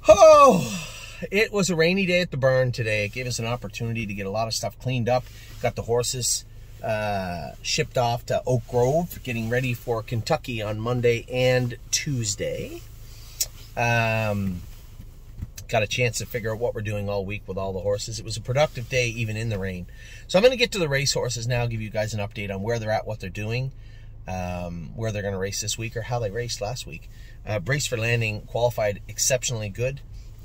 Oh, it was a rainy day at the barn today. It gave us an opportunity to get a lot of stuff cleaned up. Got the horses shipped off to Oak Grove, getting ready for Kentucky on Monday and Tuesday. Got a chance to figure out what we're doing all week with all the horses. It was a productive day, even in the rain. So I'm going to get to the race horses now, give you guys an update on where they're at, what they're doing, where they're going to race this week, or how they raced last week. Brace for Landing qualified exceptionally good,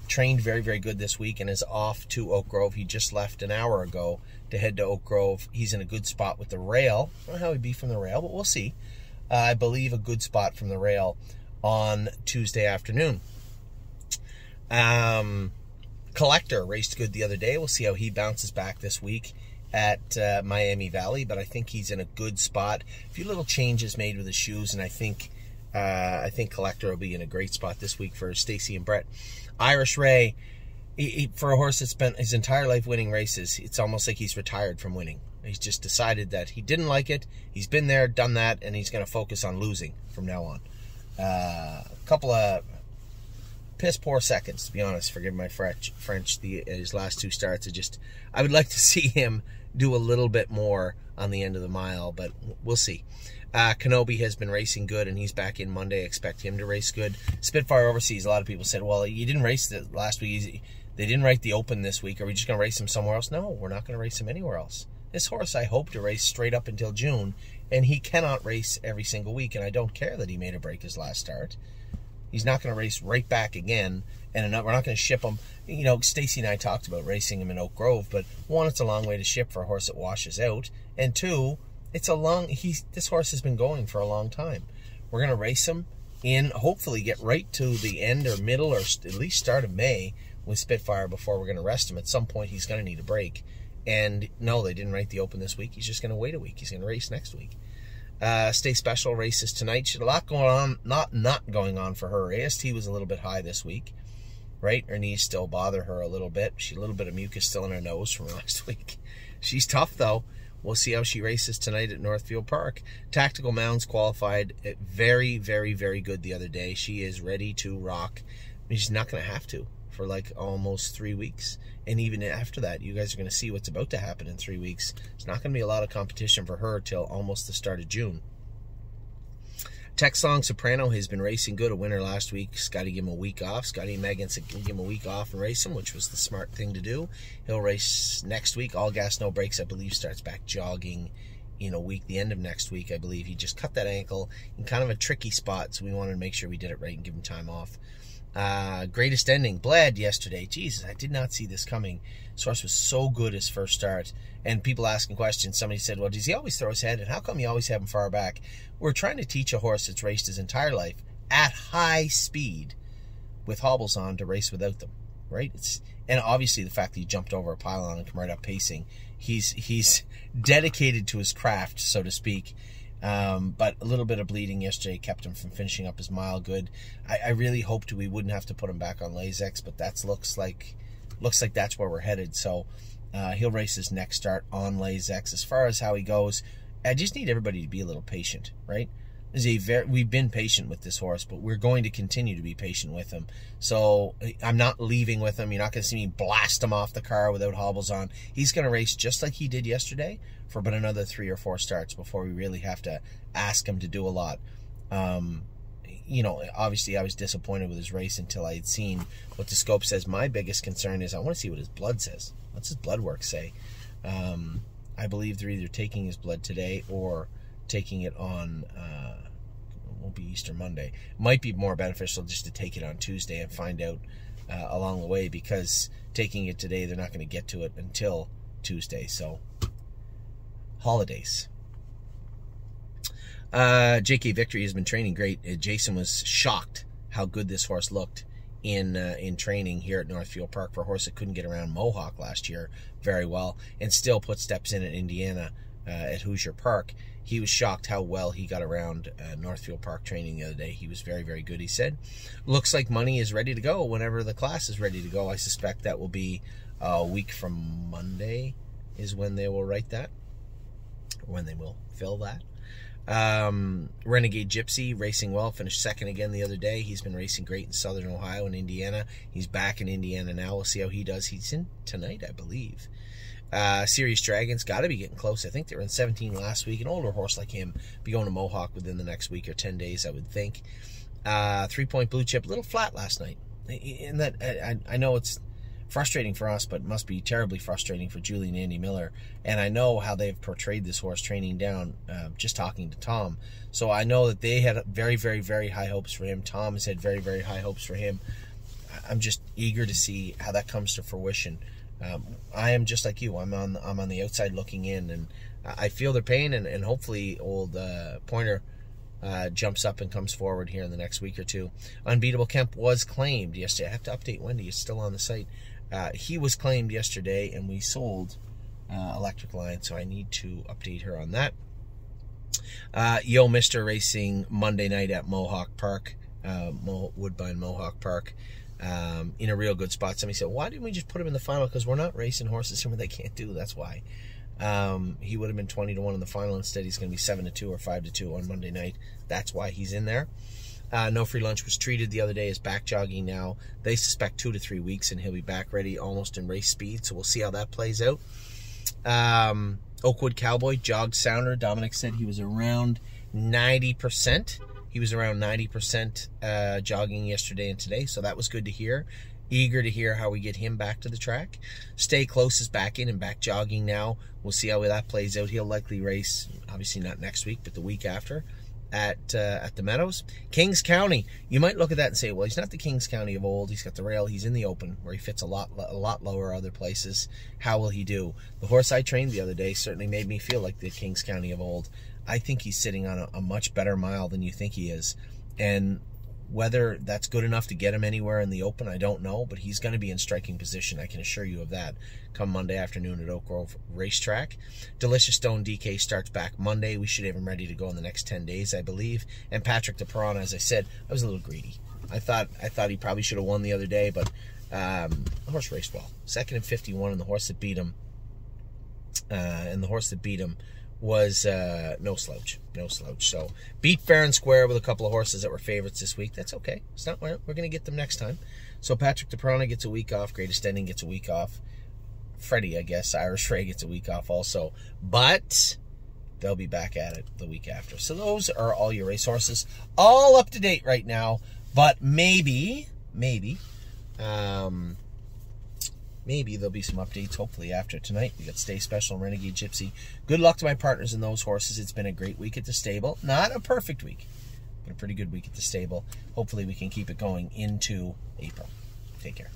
trained very, very good this week, and is off to Oak Grove. He just left an hour ago to head to Oak Grove. He's in a good spot with the rail. I don't know how he'd be from the rail, but we'll see. I believe a good spot from the rail on Tuesday afternoon. Collector raced good the other day. We'll see how he bounces back this week at Miami Valley, but I think he's in a good spot. A few little changes made with his shoes, and I think Collector will be in a great spot this week for Stacy and Brett. Irish Ray, for a horse that spent his entire life winning races, it's almost like he's retired from winning. He's just decided that he didn't like it. He's been there, done that, and he's going to focus on losing from now on. A couple of piss poor seconds, to be honest. Forgive my French. His last two starts, I would like to see him do a little bit more on the end of the mile, but we'll see. Kenobi has been racing good, and he's back in Monday. Expect him to race good. Spitfire Overseas, a lot of people said, well, you didn't race the last week. They didn't write the Open this week. Are we just going to race him somewhere else? No, we're not going to race him anywhere else. This horse I hope to race straight up until June, and he cannot race every single week, and I don't care that he made a break his last start. He's not going to race right back again, and we're not going to ship him. You know, Stacy and I talked about racing him in Oak Grove, but one, it's a long way to ship for a horse that washes out, and two, it's a long. This horse has been going for a long time. We're going to race him in, hopefully get right to the end or middle or at least start of May with Spitfire before we're going to rest him. At some point, he's going to need a break. And no, they didn't write the Open this week. He's just going to wait a week. He's going to race next week. Stay Special races tonight. She had a lot going on, not going on for her. AST was a little bit high this week, right? Her knees still bother her a little bit. She a little bit of mucus still in her nose from last week. She's tough though. We'll see how she races tonight at Northfield Park. Tactical Mounds qualified very, very, very good the other day. She is ready to rock. I mean, she's not going to have to for like almost 3 weeks. And even after that, you guys are going to see what's about to happen in 3 weeks. It's not going to be a lot of competition for her till almost the start of June. Texlong Soprano has been racing good. A winner last week. Scotty give him a week off. Scotty and Megan said give him a week off and race him, which was the smart thing to do. He'll race next week. All gas, no brakes, I believe, starts back jogging in a week. The end of next week, I believe. He just cut that ankle in kind of a tricky spot, so we wanted to make sure we did it right and give him time off. Greatest Ending bled yesterday. Jesus, I did not see this coming. This horse was so good his first start, and people asking questions. Somebody said, well, does he always throw his head, and how come you always have him far back? We're trying to teach a horse that's raced his entire life at high speed with hobbles on to race without them, right? And obviously the fact that he jumped over a pylon and come right up pacing, he's dedicated to his craft, so to speak. But a little bit of bleeding yesterday kept him from finishing up his mile good. I really hoped we wouldn't have to put him back on Lasix, but that looks like that's where we're headed. So he'll race his next start on Lasix. As far as how he goes, I just need everybody to be a little patient, right? We've been patient with this horse, but we're going to continue to be patient with him. So I'm not leaving with him. You're not going to see me blast him off the car without hobbles on. He's going to race just like he did yesterday for about another 3 or 4 starts before we really have to ask him to do a lot. You know, obviously I was disappointed with his race until I had seen what the scope says. My biggest concern is I want to see what his blood says. What's his blood work say? I believe they're either taking his blood today or taking it on, it won't be Easter Monday. It might be more beneficial just to take it on Tuesday and find out along the way, because taking it today, they're not going to get to it until Tuesday. So, holidays. JK Victory has been training great. Jason was shocked how good this horse looked in training here at Northfield Park for a horse that couldn't get around Mohawk last year very well and still put steps in at Indiana at Hoosier Park. He was shocked how well he got around Northfield Park training the other day. He was very, very good, he said. Looks like money is ready to go whenever the class is ready to go. I suspect that will be a week from Monday is when they will write that, or when they will fill that. Renegade Gypsy racing well, finished second again the other day. He's been racing great in Southern Ohio and Indiana. He's back in Indiana now. We'll see how he does. He's in tonight, I believe. Serious Dragons got to be getting close. I think they were in 17 last week. An older horse like him be going to Mohawk within the next week or 10 days, I would think. 3 Point Blue Chip, a little flat last night. And that I know it's frustrating for us, but it must be terribly frustrating for Julie and Andy Miller. And I know how they've portrayed this horse training down, just talking to Tom. So I know that they had very, very, very high hopes for him. Tom has had very, very high hopes for him. I'm just eager to see how that comes to fruition. I am just like you. I'm on the outside looking in, and I feel their pain, and hopefully old Pointer jumps up and comes forward here in the next week or two. Unbeatable Kemp was claimed yesterday. I have to update Wendy. It's still on the site. He was claimed yesterday, and we sold Electric Lion, so I need to update her on that. Yo Mister racing Monday night at Mohawk Park, Woodbine Mohawk Park, in a real good spot. Somebody said, why didn't we just put him in the final? Because we're not racing horses here they can't do. That's why. He would have been 20-1 in the final. Instead, he's going to be 7-2 or 5-2 on Monday night. That's why he's in there. No Free Lunch was treated the other day, is back jogging now. They suspect 2 to 3 weeks, and he'll be back ready almost in race speed, so we'll see how that plays out. Oakwood Cowboy jogged sounder. Dominic said he was around 90%. He was around 90% jogging yesterday and today, so that was good to hear. Eager to hear how we get him back to the track. Stay Close is back in and back jogging now. We'll see how that plays out. He'll likely race, obviously not next week, but the week after at the Meadows. Kings County, you might look at that and say, well, he's not the Kings County of old. He's got the rail. He's in the open where he fits a lot lower other places. How will he do? The horse I trained the other day certainly made me feel like the Kings County of old. I think he's sitting on a much better mile than you think he is. And whether that's good enough to get him anywhere in the open, I don't know, but he's going to be in striking position. I can assure you of that come Monday afternoon at Oak Grove Racetrack. Delicious Stone DK starts back Monday. We should have him ready to go in the next 10 days, I believe. And Patrick DePerona, as I said, I was a little greedy. I thought he probably should have won the other day, but the horse raced well. 2nd and 51, and the horse that beat him, was no slouch. So beat fair and square with a couple of horses that were favorites this week. That's okay. It's not, we're going to get them next time. So Patrick DePerona gets a week off. Greatest Ending gets a week off. Freddie, I guess, Irish Ray gets a week off also. But they'll be back at it the week after. So those are all your racehorses. All up to date right now. But maybe there'll be some updates, hopefully, after tonight. We got Stay Special and Renegade Gypsy. Good luck to my partners in those horses. It's been a great week at the stable. Not a perfect week, but a pretty good week at the stable. Hopefully, we can keep it going into April. Take care.